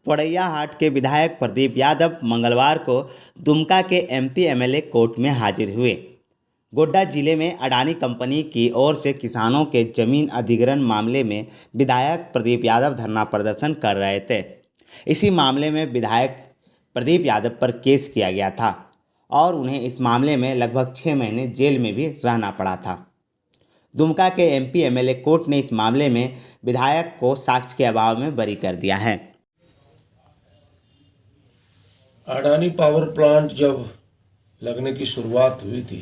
पोड़ैयाहाट के विधायक प्रदीप यादव मंगलवार को दुमका के एमपी एमएलए कोर्ट में हाजिर हुए। गोड्डा जिले में अडानी कंपनी की ओर से किसानों के जमीन अधिग्रहण मामले में विधायक प्रदीप यादव धरना प्रदर्शन कर रहे थे। इसी मामले में विधायक प्रदीप यादव पर केस किया गया था और उन्हें इस मामले में लगभग 6 महीने जेल में भी रहना पड़ा था। दुमका के एमपी एमएलए कोर्ट ने इस मामले में विधायक को साक्ष्य के अभाव में बरी कर दिया है। अडानी पावर प्लांट जब लगने की शुरुआत हुई थी,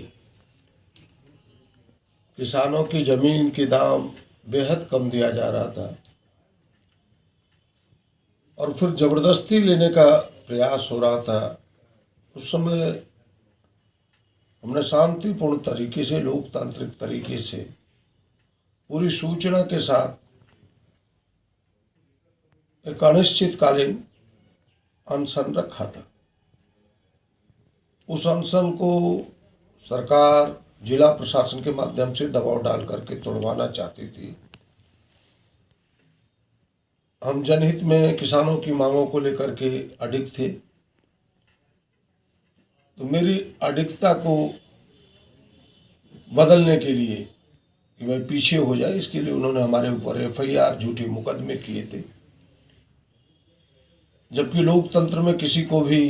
किसानों की जमीन के दाम बेहद कम दिया जा रहा था और फिर जबरदस्ती लेने का प्रयास हो रहा था। उस समय हमने शांतिपूर्ण तरीके से, लोकतांत्रिक तरीके से, पूरी सूचना के साथ एक अनिश्चितकालीन अनशन रखा था। उस अनशन को सरकार जिला प्रशासन के माध्यम से दबाव डाल करके तोड़वाना चाहती थी। हम जनहित में किसानों की मांगों को लेकर के अडिग थे, तो मेरी अडिगता को बदलने के लिए कि भाई पीछे हो जाए, इसके लिए उन्होंने हमारे ऊपर एफआईआर, झूठे मुकदमे किए थे। जबकि लोकतंत्र में किसी को भी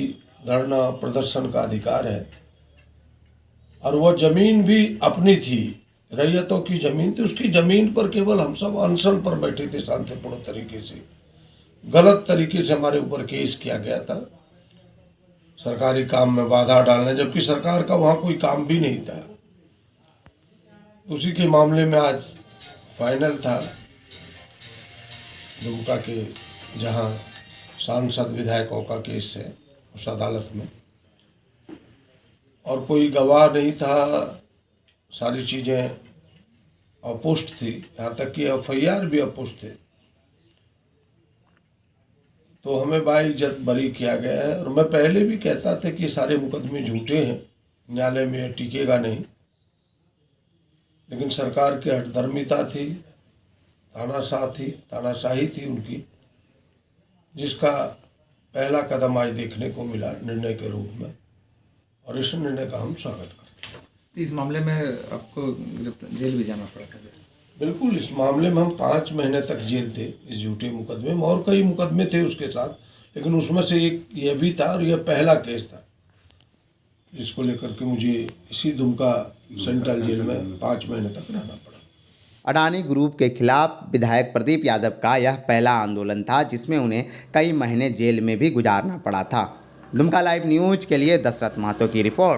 धरना प्रदर्शन का अधिकार है और वह जमीन भी अपनी थी, रैयतों की जमीन थी। उसकी जमीन पर केवल हम सब अनशन पर बैठे थे शांतिपूर्ण तरीके से। गलत तरीके से हमारे ऊपर केस किया गया था, सरकारी काम में बाधा डालने, जबकि सरकार का वहाँ कोई काम भी नहीं था। उसी के मामले में आज फाइनल था दुमका के, जहाँ सांसद विधायकों का केस है उस अदालत में, और कोई गवाह नहीं था। सारी चीज़ें अपुष्ट थी, यहाँ तक कि एफआईआर भी अपुष्ट थे। तो हमें बाइज्जत बरी किया गया है। और मैं पहले भी कहता था कि सारे मुकदमे झूठे हैं, न्यायालय में यह टिकेगा नहीं। लेकिन सरकार की हठधर्मिता थी, तानाशाही थी उनकी, जिसका पहला कदम आज देखने को मिला निर्णय के रूप में, और इस निर्णय का हम स्वागत करते हैं। इस मामले में आपको जेल भी जाना पड़ा था? बिल्कुल, इस मामले में हम 5 महीने तक जेल थे इस झूठे मुकदमे में, और कई मुकदमे थे उसके साथ, लेकिन उसमें से एक यह भी था और यह पहला केस था जिसको लेकर के मुझे इसी दुमका सेंट्रल जेल में 5 महीने तक रहना पड़ा। अडानी ग्रुप के खिलाफ विधायक प्रदीप यादव का यह पहला आंदोलन था जिसमें उन्हें कई महीने जेल में भी गुजारना पड़ा था। दुमका लाइव न्यूज़ के लिए दशरथ महतो की रिपोर्ट।